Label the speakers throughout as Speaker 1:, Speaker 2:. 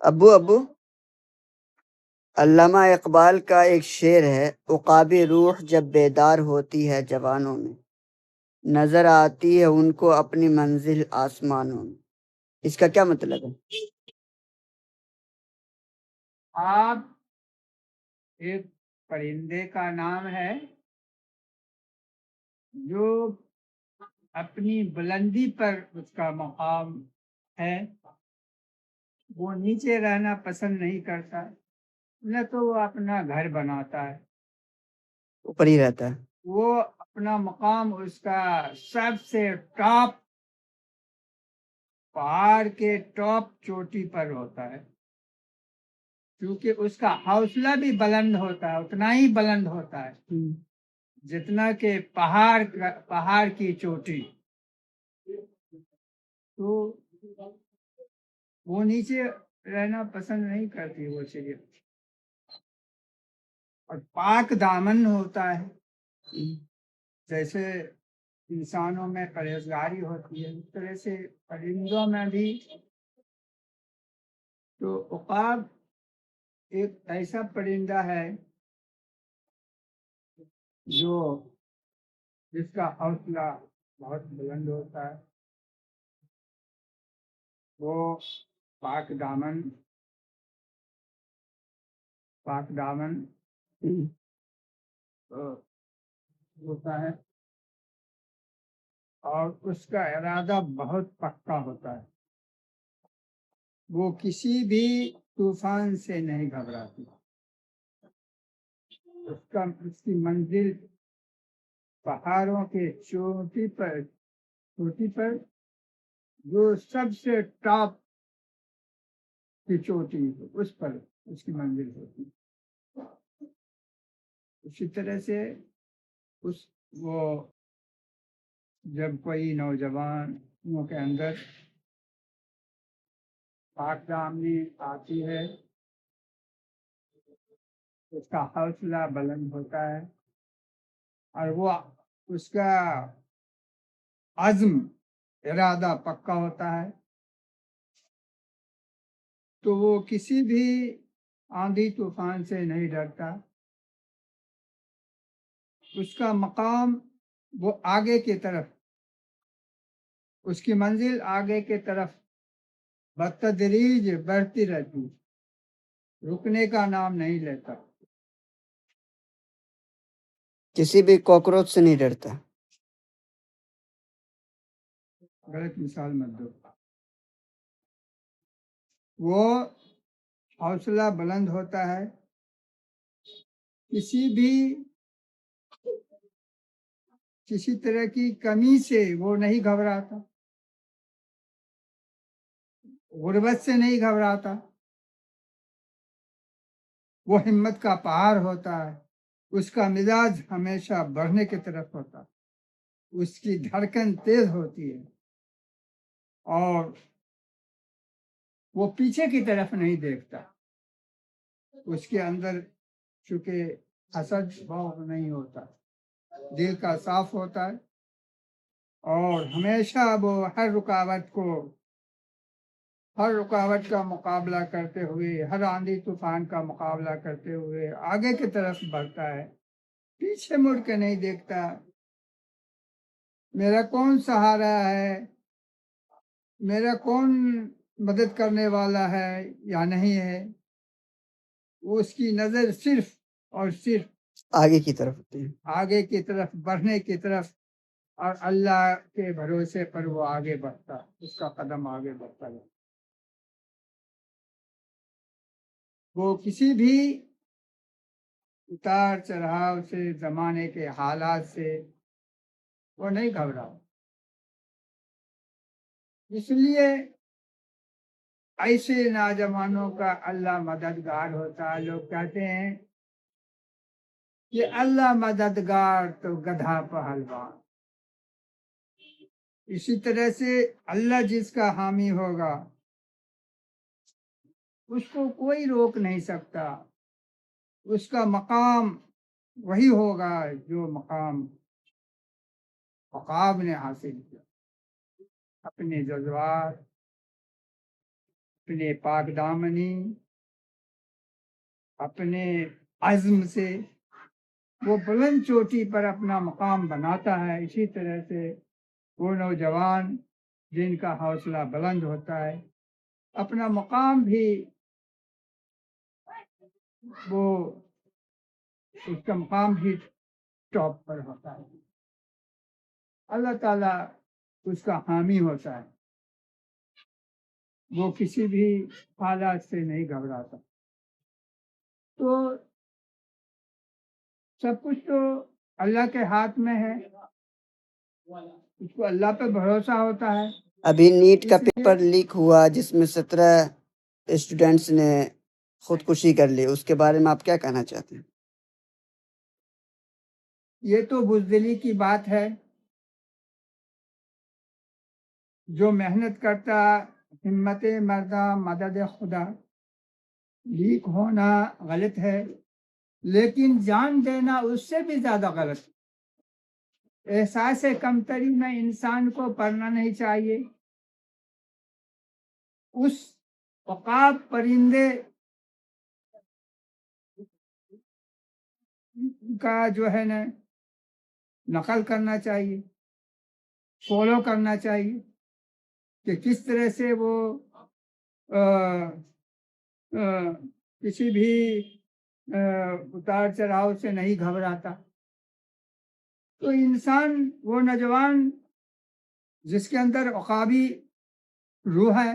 Speaker 1: ابو ابو علامہ اقبال کا ایک شعر ہے، عقابِ روح جب بیدار ہوتی ہے جوانوں میں، نظر آتی ہے ان کو اپنی منزل آسمانوں میں۔ اس کا کیا مطلب ہے؟
Speaker 2: آپ ایک پرندے کا نام ہے جو اپنی بلندی پر اس کا مقام ہے، وہ نیچے رہنا پسند نہیں کرتا، نہ تو وہ اپنا گھر بناتا ہے،
Speaker 1: اوپر ہی رہتا ہے۔
Speaker 2: وہ اپنا مقام اس کا سب سے ٹاپ پہاڑ کے ٹاپ چوٹی پر ہوتا ہے، کیونکہ اس کا حوصلہ بھی بلند ہوتا ہے، اتنا ہی بلند ہوتا ہے جتنا کہ پہاڑ کی چوٹی۔ تو وہ نیچے رہنا پسند نہیں کرتی وہ چیز، اور پاک دامن ہوتا ہے، جیسے انسانوں میں پرہیزگاری ہوتی ہے اس طرح سے پرندوں میں بھی۔ تو عقاب ایک ایسا پرندہ ہے جو جس کا حوصلہ بہت بلند ہوتا ہے، وہ پاک دامن ہوتا ہے، اور اس کا ارادہ بہت پکا ہوتا ہے، وہ کسی بھی طوفان سے نہیں گھبراتی، اس کی منزل پہاڑوں کے چوٹی پر جو سب سے ٹاپ کی چوٹی ہے اس پر اس کی منزل ہوتی ہے۔ اسی طرح سے وہ جب کوئی نوجوانوں کے اندر پاک دامنی آتی ہے، اس کا حوصلہ بلند ہوتا ہے، اور وہ اس کا عزم ارادہ پکا ہوتا ہے، تو وہ کسی بھی آندھی طوفان سے نہیں ڈرتا، اس کا مقام وہ آگے کی طرف، اس کی منزل آگے کی طرف بتدریج بڑھتی رہتی، رکنے کا نام نہیں لیتا،
Speaker 1: کسی بھی کاکروچ سے نہیں ڈرتا۔
Speaker 2: غلط مثال مت دو۔ وہ حوصلہ بلند ہوتا ہے، کسی طرح کی کمی سے وہ نہیں گھبراتا، غربت سے نہیں گھبراتا، وہ ہمت کا پہاڑ ہوتا ہے، اس کا مزاج ہمیشہ بڑھنے کی طرف ہوتا ہے، اس کی دھڑکن تیز ہوتی ہے، اور وہ پیچھے کی طرف نہیں دیکھتا، اس کے اندر چونکہ حسد بغض نہیں ہوتا، دل کا صاف ہوتا ہے، اور ہمیشہ وہ ہر رکاوٹ کا مقابلہ کرتے ہوئے، ہر آندھی طوفان کا مقابلہ کرتے ہوئے آگے کی طرف بڑھتا ہے، پیچھے مڑ کے نہیں دیکھتا میرا کون سہارا ہے، میرا کون مدد کرنے والا ہے یا نہیں ہے، اس کی نظر صرف اور صرف
Speaker 1: آگے کی طرف ہوتی ہے،
Speaker 2: آگے کی طرف بڑھنے کی طرف، اور اللہ کے بھروسے پر وہ آگے بڑھتا، اس کا قدم آگے بڑھتا ہے، وہ کسی بھی اتار چڑھاؤ سے، زمانے کے حالات سے وہ نہیں گھبرا۔ اس لیے ایسے نوجوانوں کا اللہ مددگار ہوتا ہے۔ لوگ کہتے ہیں کہ اللہ مددگار تو گدھا پہلوان، اسی طرح سے اللہ جس کا حامی ہوگا اس کو کوئی روک نہیں سکتا، اس کا مقام وہی ہوگا جو مقام عقاب نے حاصل کیا، اپنے جذبات اپنے پاک دامنی، اپنے عزم سے وہ بلند چوٹی پر اپنا مقام بناتا ہے، اسی طرح سے وہ نوجوان جن کا حوصلہ بلند ہوتا ہے اپنا مقام بھی وہ اس کا مقام بھی ٹاپ پر ہوتا ہے۔ اللہ تعالیٰ اس کا حامی ہوتا ہے، وہ کسی بھی حالات سے نہیں گھبراتا۔ تو سب کچھ تو اللہ کے ہاتھ میں ہے، اس کو اللہ پہ بھروسہ ہوتا ہے۔
Speaker 1: ابھی نیٹ کا
Speaker 2: اس لیے
Speaker 1: پیپر لیک ہوا جس میں 17 اسٹوڈنٹس نے خودکشی کر لی، اس کے بارے میں آپ کیا کہنا چاہتے ہیں؟
Speaker 2: یہ تو بزدلی کی بات ہے۔ جو محنت کرتا ہمت مردہ مدد خدا، لیک ہونا غلط ہے لیکن جان دینا اس سے بھی زیادہ غلط ہے۔ احساس کمتری میں انسان کو پڑھنا نہیں چاہیے۔ اس عقاب پرندے کا جو ہے نا نقل کرنا چاہیے، فالو کرنا چاہیے کہ کس طرح سے وہ کسی بھی اتار چڑھاؤ سے نہیں گھبراتا۔ تو انسان وہ نوجوان جس کے اندر عقابی روح ہے،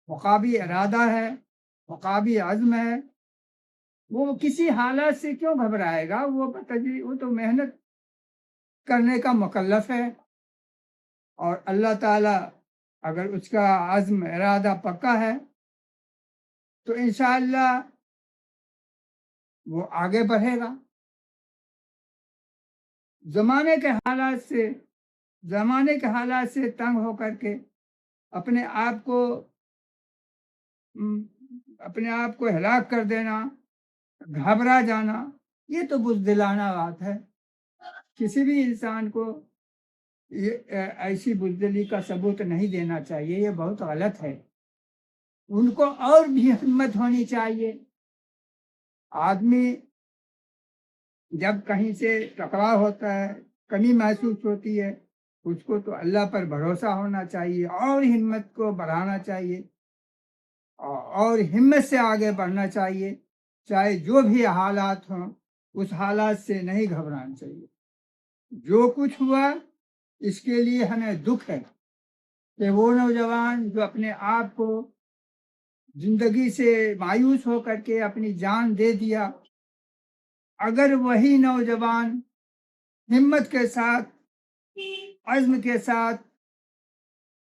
Speaker 2: عقابی ارادہ ہے، عقابی عزم ہے، وہ کسی حالات سے کیوں گھبرائے گا؟ وہ تو محنت کرنے کا مکلف ہے، اور اللہ تعالیٰ اگر اس کا عزم ارادہ پکا ہے تو انشاءاللہ وہ آگے بڑھے گا۔ زمانے کے حالات سے تنگ ہو کر کے اپنے آپ کو ہلاک کر دینا، گھبرا جانا، یہ تو بزدلانہ بات ہے۔ کسی بھی انسان کو ایسی بزدلی کا ثبوت نہیں دینا چاہیے، یہ بہت غلط ہے۔ ان کو اور بھی ہمت ہونی چاہیے۔ آدمی جب کہیں سے ٹکراؤ ہوتا ہے، کمی محسوس ہوتی ہے، اس کو تو اللہ پر بھروسہ ہونا چاہیے اور ہمت کو بڑھانا چاہیے اور ہمت سے آگے بڑھنا چاہیے، چاہے جو بھی حالات ہوں اس حالات سے نہیں گھبرانا چاہیے۔ جو کچھ ہوا اس کے لیے ہمیں دکھ ہے کہ وہ نوجوان جو اپنے آپ کو زندگی سے مایوس ہو کر کے اپنی جان دے دیا، اگر وہی نوجوان ہمت کے ساتھ، عزم کے ساتھ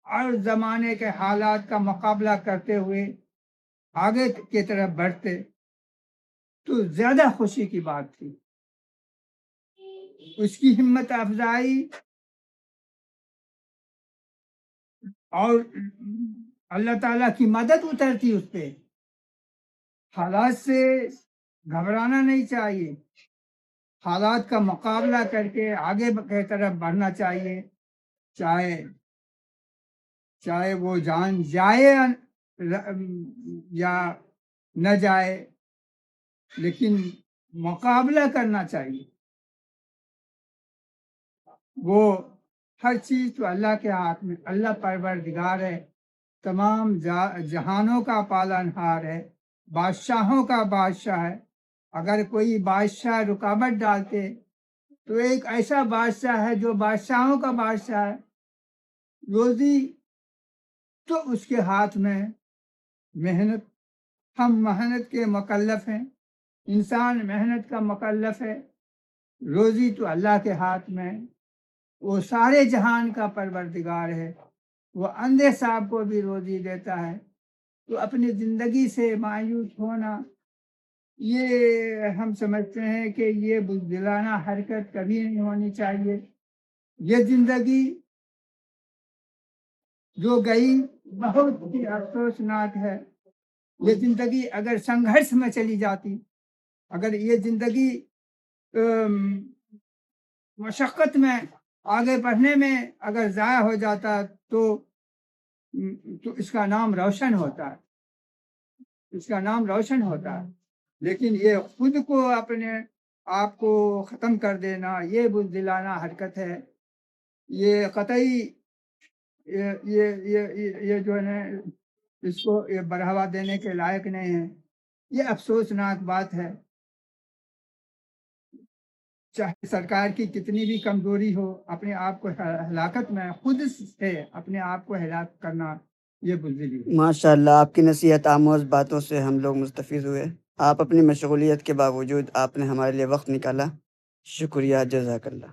Speaker 2: اور زمانے کے حالات کا مقابلہ کرتے ہوئے آگے کی طرف بڑھتے تو زیادہ خوشی کی بات تھی۔ اس کی ہمت افزائی اور اللہ تعالیٰ کی مدد اترتی اس پہ۔ حالات سے گھبرانا نہیں چاہیے، حالات کا مقابلہ کر کے آگے کی طرف بڑھنا چاہیے، چاہے وہ جان جائے یا نہ جائے، لیکن مقابلہ کرنا چاہیے۔ وہ ہر چیز تو اللہ کے ہاتھ میں، اللہ پروردگار ہے، تمام جہانوں کا پالنہار ہے، بادشاہوں کا بادشاہ ہے۔ اگر کوئی بادشاہ رکاوٹ ڈالتے تو ایک ایسا بادشاہ ہے جو بادشاہوں کا بادشاہ ہے، روزی تو اس کے ہاتھ میں۔ محنت، ہم محنت کے مکلف ہیں، انسان محنت کا مکلف ہے، روزی تو اللہ کے ہاتھ میں۔ وہ سارے جہان کا پروردگار ہے، وہ اندھے صاحب کو بھی روزی دیتا ہے۔ تو اپنی زندگی سے مایوس ہونا، یہ ہم سمجھتے ہیں کہ یہ بزدلانہ حرکت کبھی نہیں ہونی چاہیے۔ یہ زندگی جو گئی بہت ہی افسوسناک ہے۔ یہ زندگی اگر سنگھرش میں چلی جاتی، اگر یہ زندگی مشقت میں آگے بڑھنے میں اگر ضائع ہو جاتا تو تو اس کا نام روشن ہوتا ہے، اس کا نام روشن ہوتا ہے۔ لیکن یہ خود کو اپنے آپ کو ختم کر دینا، یہ بزدلانہ حرکت ہے، یہ قطعی یہ جو ہے اس کو یہ بڑھاوا دینے کے لائق نہیں ہے۔ یہ افسوسناک بات ہے، چاہے سرکار کی کتنی بھی کمزوری ہو، اپنے آپ کو ہلاکت میں خود سے اپنے آپ کو ہلاک کرنا یہ بزدلی ہے۔
Speaker 1: ماشاء اللہ، آپ کی نصیحت آموز باتوں سے ہم لوگ مستفید ہوئے۔ آپ اپنی مشغولیت کے باوجود آپ نے ہمارے لیے وقت نکالا، شکریہ، جزاک اللہ۔